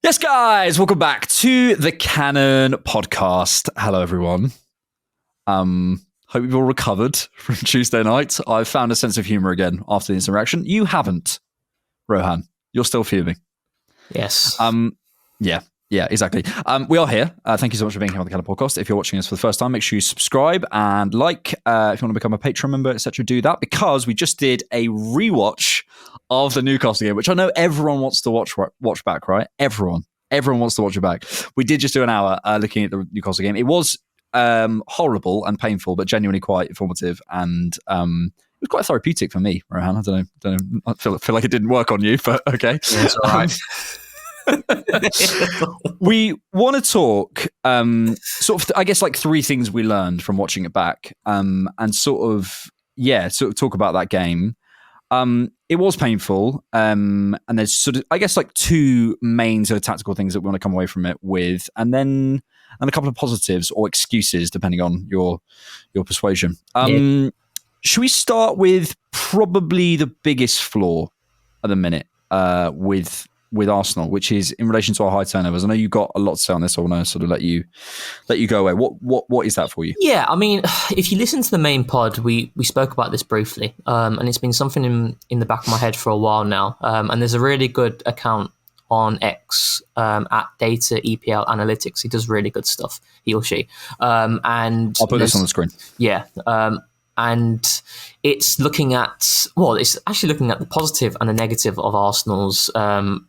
Yes, guys, welcome back to the Cannon podcast. Hello, everyone. Hope you've all recovered from Tuesday night. I've found a sense of humor again after the interaction. You haven't, Rohan. You're still fuming. Yes. Yeah, exactly. We are here. Thank you so much for being here on the Cannon podcast. If you're watching us for the first time, make sure you subscribe and like. If you want to become a Patreon member, etc., do that, because we just did a rewatch of the Newcastle game, which I know everyone wants to watch back, right? Everyone wants to watch it back. We did just do an hour looking at the Newcastle game. It was horrible and painful, but genuinely quite informative, and it was quite therapeutic for me, Rohan. I don't know. I feel like it didn't work on you, but okay. Yeah, it's all right. We want to talk sort of, I guess, like three things we learned from watching it back, and sort of talk about that game. It was painful, and there's sort of, I guess, like two main sort of tactical things that we want to come away from it with, and a couple of positives or excuses depending on your persuasion. Should we start with probably the biggest flaw at the minute with Arsenal, which is in relation to our high turnovers? I know you've got a lot to say on this. I want to sort of let you go away. What is that for you? Yeah, I mean, if you listen to the main pod, we spoke about this briefly, and it's been something in the back of my head for a while now. And there's a really good account on X at Data EPL Analytics. He does really good stuff, he or she. And I'll put this on the screen. Yeah. And it's actually looking at the positive and the negative of Arsenal's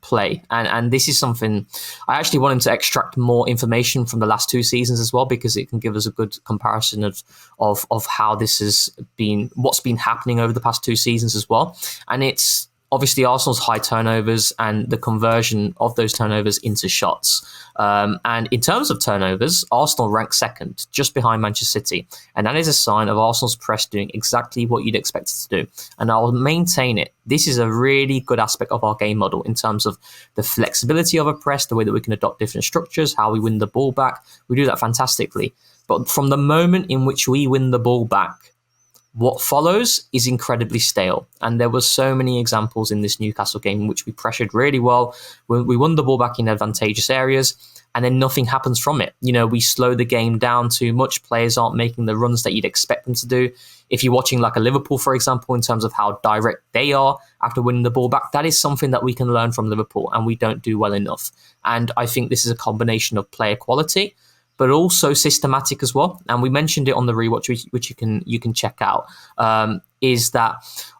play. And this is something I actually want him to extract more information from the last two seasons as well, because it can give us a good comparison of how this has been, what's been happening over the past two seasons as well. And it's obviously Arsenal's high turnovers and the conversion of those turnovers into shots. And in terms of turnovers, Arsenal ranks second, just behind Manchester City. And that is a sign of Arsenal's press doing exactly what you'd expect it to do. And I'll maintain it. This is a really good aspect of our game model in terms of the flexibility of a press, the way that we can adopt different structures, how we win the ball back. We do that fantastically. But from the moment in which we win the ball back, what follows is incredibly stale. And there were so many examples in this Newcastle game in which we pressured really well. We won the ball back in advantageous areas, and then nothing happens from it. You know, we slow the game down too much. Players aren't making the runs that you'd expect them to do. If you're watching like a Liverpool, for example, in terms of how direct they are after winning the ball back, that is something that we can learn from Liverpool, and we don't do well enough. And I think this is a combination of player quality, but also systematic as well. And we mentioned it on the rewatch, which you can check out, is that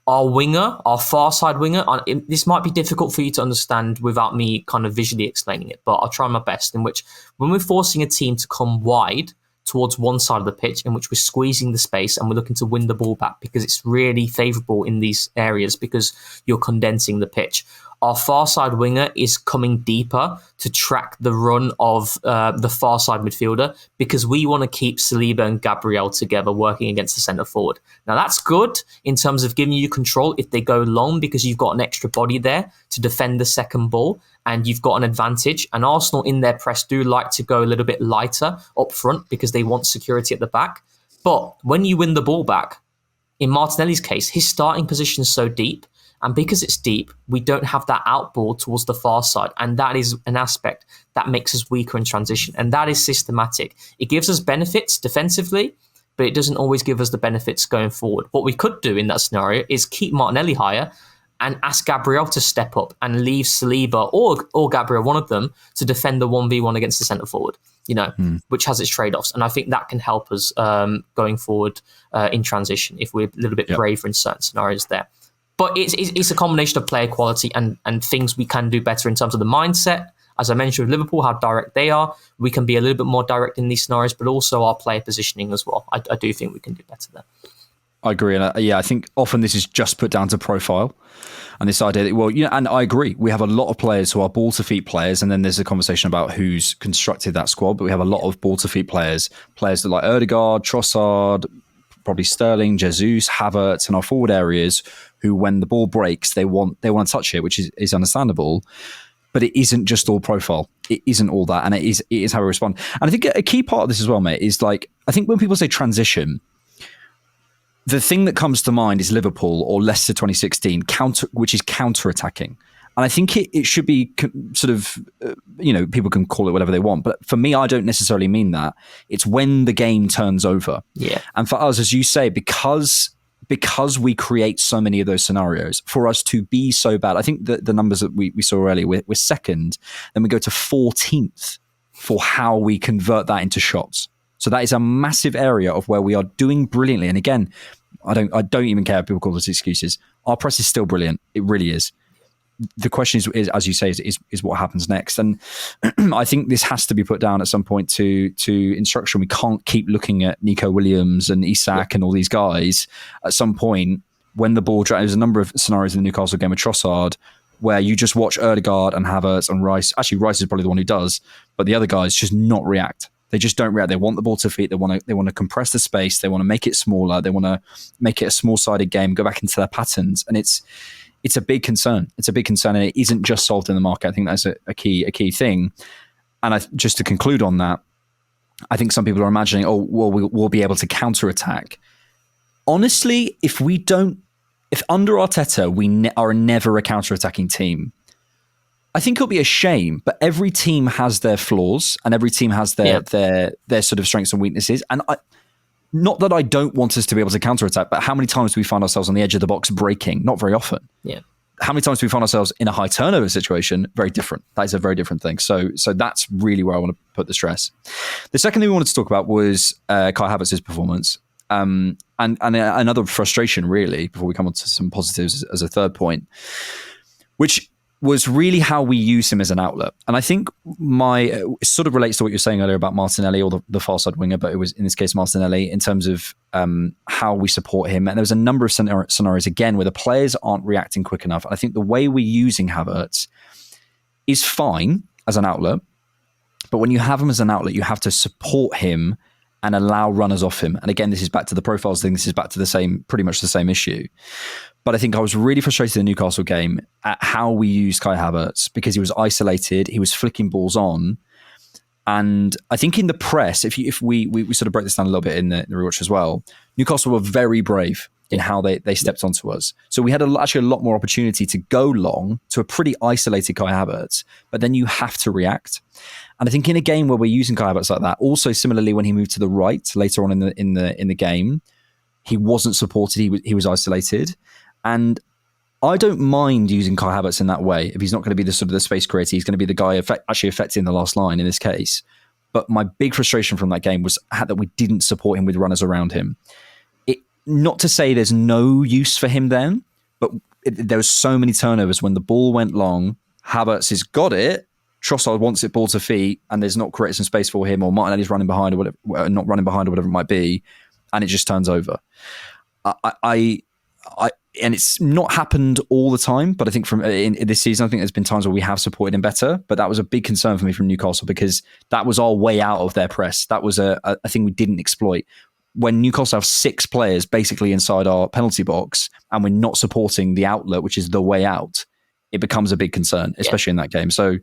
our far side winger, this might be difficult for you to understand without me kind of visually explaining it, but I'll try my best, in which when we're forcing a team to come wide towards one side of the pitch, in which we're squeezing the space and we're looking to win the ball back because it's really favourable in these areas because you're condensing the pitch. Our far side winger is coming deeper to track the run of the far side midfielder because we want to keep Saliba and Gabriel together working against the centre forward. Now that's good in terms of giving you control if they go long because you've got an extra body there to defend the second ball and you've got an advantage. And Arsenal in their press do like to go a little bit lighter up front because they want security at the back. But when you win the ball back, in Martinelli's case, his starting position is so deep. And because it's deep, we don't have that outball towards the far side. And that is an aspect that makes us weaker in transition. And that is systematic. It gives us benefits defensively, but it doesn't always give us the benefits going forward. What we could do in that scenario is keep Martinelli higher and ask Gabriel to step up and leave Saliba or Gabriel, one of them, to defend the 1v1 against the centre forward, which has its trade-offs. And I think that can help us going forward in transition if we're a little bit braver in certain scenarios there. But it's a combination of player quality and things we can do better in terms of the mindset. As I mentioned with Liverpool, how direct they are. We can be a little bit more direct in these scenarios, but also our player positioning as well. I do think we can do better there. I agree. And I think often this is just put down to profile and this idea that, and I agree. We have a lot of players who are ball to feet players. And then there's a conversation about who's constructed that squad. But we have a lot of ball to feet players that like Odegaard, Trossard, probably Sterling, Jesus, Havertz, and our forward areas who, when the ball breaks, they want to touch it, which is understandable. But it isn't just all profile. It isn't all that. And it is how we respond. And I think a key part of this as well, mate, is like, I think when people say transition, the thing that comes to mind is Liverpool or Leicester 2016, which is counter-attacking. And I think it should be sort of people can call it whatever they want. But for me, I don't necessarily mean that. It's when the game turns over. Yeah. And for us, as you say, because we create so many of those scenarios, for us to be so bad, I think the numbers that we saw earlier, we're second, then we go to 14th for how we convert that into shots. So that is a massive area of where we are doing brilliantly. And again, I don't even care if people call this excuses. Our press is still brilliant. It really is. The question is, as you say, is what happens next. And I think this has to be put down at some point to instruction. We can't keep looking at Nico Williams and Isak and all these guys. At some point, when the ball there's a number of scenarios in the Newcastle game with Trossard where you just watch Ødegaard and Havertz and Rice. Actually, Rice is probably the one who does, but the other guys just not react. They just don't react. They want the ball to feet. They want to compress the space. They want to make it smaller. They want to make it a small-sided game, go back into their patterns. And it's a big concern. It's a big concern, and it isn't just solved in the market. I think that's a key thing. And just to conclude on that, I think some people are imagining, we'll be able to counterattack. Honestly, if under Arteta we are never a counterattacking team, I think it'll be a shame. But every team has their flaws, and every team has their sort of strengths and weaknesses. And not that I don't want us to be able to counterattack, but how many times do we find ourselves on the edge of the box breaking? Not very often. Yeah. How many times do we find ourselves in a high turnover situation? Very different. That is a very different thing. So that's really where I want to put the stress. The second thing we wanted to talk about was Kai Havertz's performance. And another frustration, really, before we come on to some positives as a third point, which was really how we use him as an outlet. And I think it sort of relates to what you were saying earlier about Martinelli, or the far side winger, but it was in this case Martinelli, in terms of how we support him. And there was a number of scenarios, again, where the players aren't reacting quick enough. And I think the way we're using Havertz is fine as an outlet, but when you have him as an outlet, you have to support him and allow runners off him. And again, this is back to the profiles thing. This is back to pretty much the same issue. But I think I was really frustrated in the Newcastle game at how we used Kai Havertz, because he was isolated, he was flicking balls on. And I think in the press, if we sort of break this down a little bit in the rewatch as well, Newcastle were very brave in how they stepped onto us. So we had actually a lot more opportunity to go long to a pretty isolated Kai Havertz, but then you have to react. And I think in a game where we're using Kai Havertz like that, also similarly when he moved to the right later on in the game, he wasn't supported. He was isolated, and I don't mind using Kai Havertz in that way. If he's not going to be the sort of the space creator, he's going to be the guy actually affecting the last line in this case. But my big frustration from that game was that we didn't support him with runners around him. Not to say there's no use for him then, but there was so many turnovers when the ball went long. Havertz has got it. Trossard wants it ball to feet, and there's not created some space for him, or Martinelli's running behind, or whatever, not running behind, or whatever it might be, and it just turns over. And it's not happened all the time, but I think in this season, I think there's been times where we have supported him better. But that was a big concern for me from Newcastle, because that was our way out of their press. That was a thing we didn't exploit. When Newcastle have 6 players basically inside our penalty box, and we're not supporting the outlet, which is the way out, it becomes a big concern, especially in that game. So,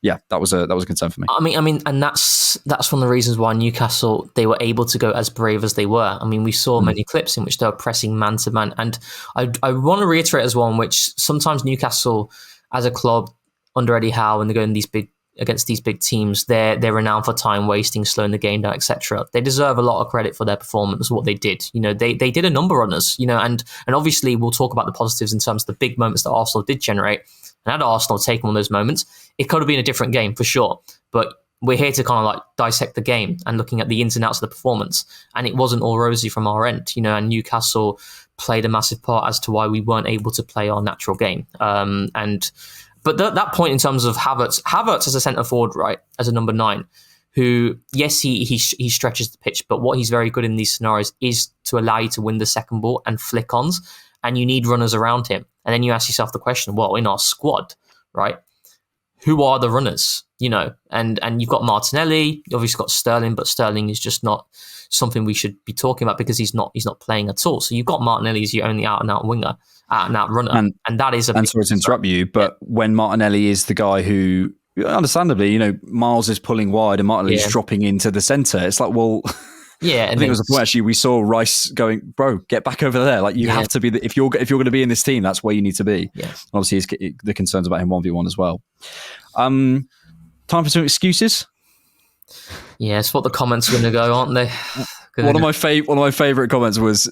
yeah, that was a concern for me. I mean, and that's one of the reasons why Newcastle, they were able to go as brave as they were. I mean, we saw many clips in which they were pressing man to man, and I want to reiterate as well, in which sometimes Newcastle, as a club under Eddie Howe, and they're going against these big teams, they're renowned for time wasting, slowing the game down, etc. They deserve a lot of credit for their performance, what they did. They did a number on us, and obviously we'll talk about the positives in terms of the big moments that Arsenal did generate. And had Arsenal taken one of those moments, it could have been a different game for sure. But we're here to kind of like dissect the game and looking at the ins and outs of the performance. And it wasn't all rosy from our end, and Newcastle played a massive part as to why we weren't able to play our natural game. But that point in terms of Havertz as a centre forward, right, as a number 9, who, yes, he stretches the pitch, but what he's very good in these scenarios is to allow you to win the second ball and flick-ons, and you need runners around him. And then you ask yourself the question, well, in our squad, right, who are the runners? And you've got Martinelli, you've obviously got Sterling, but Sterling is just not something we should be talking about because he's not playing at all. So you've got Martinelli as your only out-and-out winger, out-and-out runner, and that is a big... And sorry to interrupt you, but when Martinelli is the guy who, understandably, Miles is pulling wide and Martinelli's dropping into the centre, it's like, well... Yeah, I think it was a point actually. We saw Rice going, bro, get back over there. Like you have to be. If you're going to be in this team, that's where you need to be. Yeah. Obviously, the concerns about him 1v1 as well. Time for some excuses. Yeah, it's what the comments are going to go, aren't they? One of my favorite comments was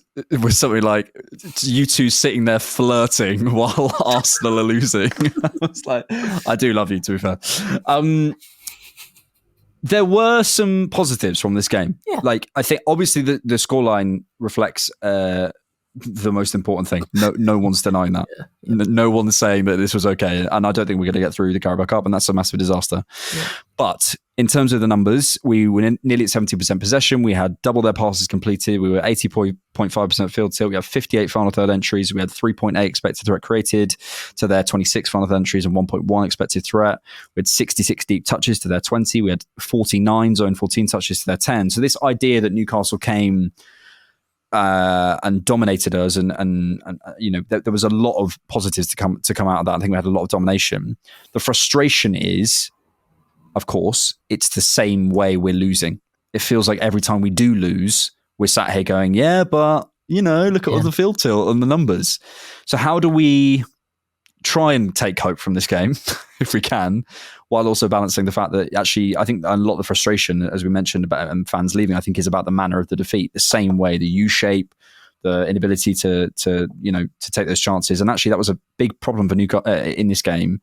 something like, "You two sitting there flirting while Arsenal are losing." I was like, I do love you, to be fair. There were some positives from this game. Yeah. Like, I think obviously the scoreline reflects the most important thing. No one's denying that. Yeah. No one's saying that this was okay. And I don't think we're going to get through the Carabao Cup, and that's a massive disaster. Yeah. But in terms of the numbers, we were nearly at 70% possession. We had double their passes completed. We were 80.5% field tilt. We had 58 final third entries. We had 3.8 expected threat created to their 26 final third entries and 1.1 expected threat. We had 66 deep touches to their 20. We had 49 zone 14 touches to their 10. So this idea that Newcastle came and dominated us, and you know, there was a lot of positives to come out of that. I think we had a lot of domination. The frustration is, of course, it's the same way we're losing. It feels like every time we do lose, we're sat here going, yeah, but you know, look at all the field tilt and the numbers. So how do we try and take hope from this game, if we can, while also balancing the fact that actually, I think a lot of the frustration, as we mentioned, about fans leaving, I think is about the manner of the defeat. The same way, the U-shape, the inability to take those chances, and actually that was a big problem for Newcastle in this game.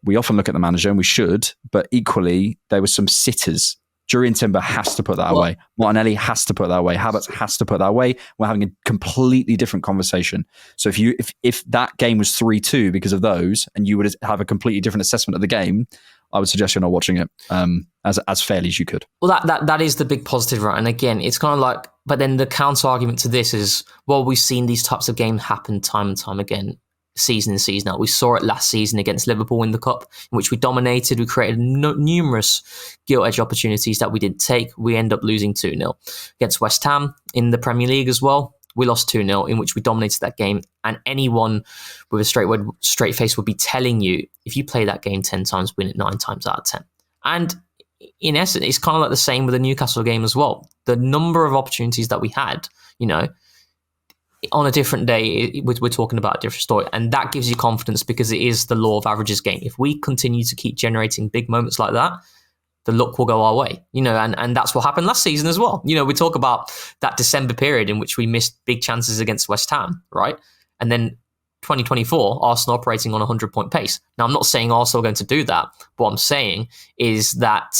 We often look at the manager, and we should, but equally there were some sitters. Jurriën Timber has to put that away. Martinelli has to put that away. Havertz has to put that away. We're having a completely different conversation. So if that game was 3-2 because of those, and you would have a completely different assessment of the game, I would suggest you're not watching it as fairly as you could. Well, that is the big positive, right? And again, it's kind of like, but then the counter argument to this is, well, we've seen these types of games happen time and time again, season in, season out. We saw it last season against Liverpool in the Cup, in which we dominated. We created numerous gilt edge opportunities that we didn't take. We end up losing 2-0 against West Ham in the Premier League as well. We lost 2-0, in which we dominated that game. And anyone with a straight face would be telling you, if you play that game 10 times, win it 9 times out of 10. And in essence, it's kind of like the same with the Newcastle game as well. The number of opportunities that we had, you know, on a different day, we're talking about a different story. And that gives you confidence, because it is the law of averages game. If we continue to keep generating big moments like that, the luck will go our way, you know, and that's what happened last season as well. You know, we talk about that December period in which we missed big chances against West Ham, right? And then 2024, Arsenal operating on a 100-point pace. Now, I'm not saying Arsenal are going to do that. What I'm saying is that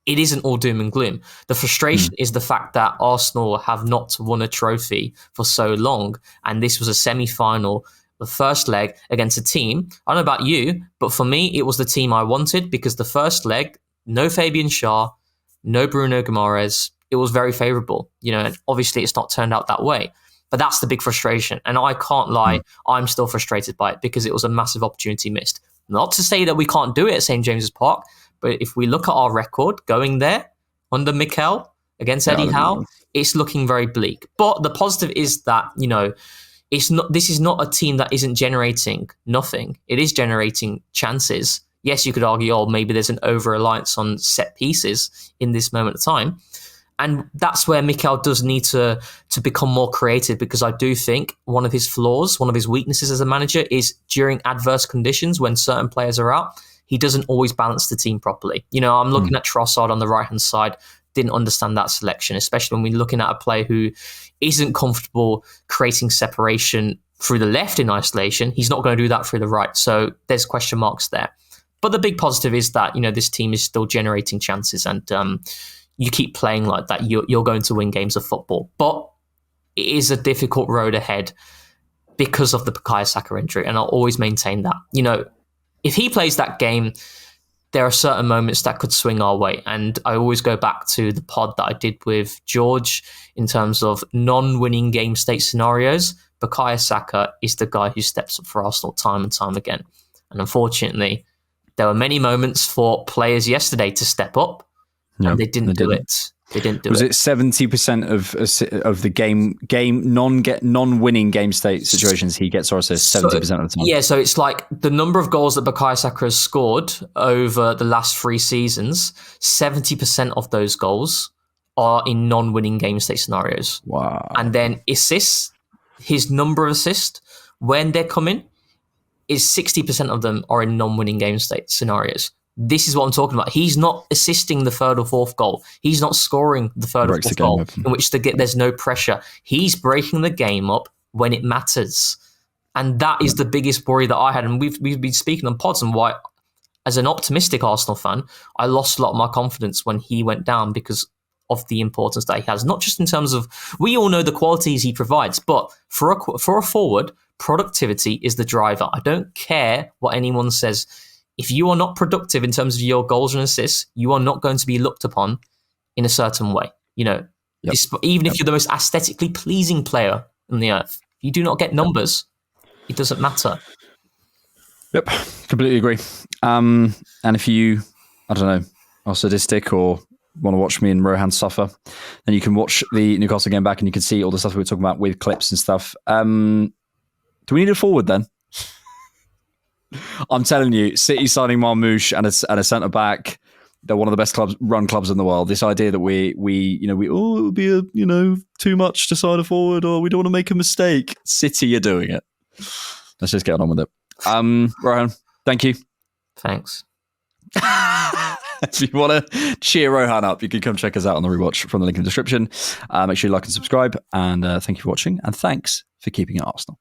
it isn't all doom and gloom. The frustration is the fact that Arsenal have not won a trophy for so long. And this was a semi-final, the first leg against a team. I don't know about you, but for me, it was the team I wanted, because the first leg, no Fabian Schär, no Bruno Guimaraes. It was very favourable, you know, and obviously it's not turned out that way. But that's the big frustration. And I can't lie, I'm still frustrated by it, because it was a massive opportunity missed. Not to say that we can't do it at St. James's Park, but if we look at our record going there under Mikel against Eddie Howe, it's looking very bleak. But the positive is that, you know, this is not a team that isn't generating nothing. It is generating chances. Yes, you could argue, oh, maybe there's an over-reliance on set pieces in this moment of time. And that's where Mikel does need to become more creative, because I do think one of his flaws, one of his weaknesses as a manager is during adverse conditions when certain players are out, he doesn't always balance the team properly. You know, I'm looking at Trossard on the right-hand side, didn't understand that selection, especially when we're looking at a player who isn't comfortable creating separation through the left in isolation. He's not going to do that through the right. So there's question marks there. But the big positive is that, you know, this team is still generating chances, and you keep playing like that, you're going to win games of football. But it is a difficult road ahead because of the Bukayo Saka injury, and I'll always maintain that. You know, if he plays that game, there are certain moments that could swing our way. And I always go back to the pod that I did with George in terms of non-winning game state scenarios. Bukayo Saka is the guy who steps up for Arsenal time and time again. And unfortunately, there were many moments for players yesterday to step up, and they didn't do it. They didn't do it. Was it 70% of the non-winning game state situations he gets or assists 70% of the time? Yeah, so it's like the number of goals that Bukayo Saka has scored over the last 3 seasons, 70% of those goals are in non-winning game state scenarios. Wow. And then assists, his number of assists, when they're coming, is 60% of them are in non-winning game state scenarios. This is what I'm talking about. He's not assisting the third or fourth goal. He's not scoring the third or fourth goal in which there's no pressure. He's breaking the game up when it matters. And that is the biggest worry that I had. And we've been speaking on pods and why, as an optimistic Arsenal fan, I lost a lot of my confidence when he went down because of the importance that he has. Not just in terms of, we all know the qualities he provides, but for a forward, productivity is the driver. I don't care what anyone says. If you are not productive in terms of your goals and assists, you are not going to be looked upon in a certain way. Even if you're the most aesthetically pleasing player on the earth, if you do not get numbers, it doesn't matter. Yep, completely agree. And if you, I don't know, are sadistic or want to watch me and Rohan suffer, then you can watch the Newcastle game back and you can see all the stuff we were talking about with clips and stuff. Do we need a forward then? I'm telling you, City signing Marmoush and a centre back, they're one of the best run clubs in the world. This idea that it would be too much to sign a forward, or we don't want to make a mistake. City are doing it. Let's just get on with it. Rohan, thank you. Thanks. If you want to cheer Rohan up, you can come check us out on the rewatch from the link in the description. Make sure you like and subscribe, and thank you for watching, and thanks for keeping it Arsenal.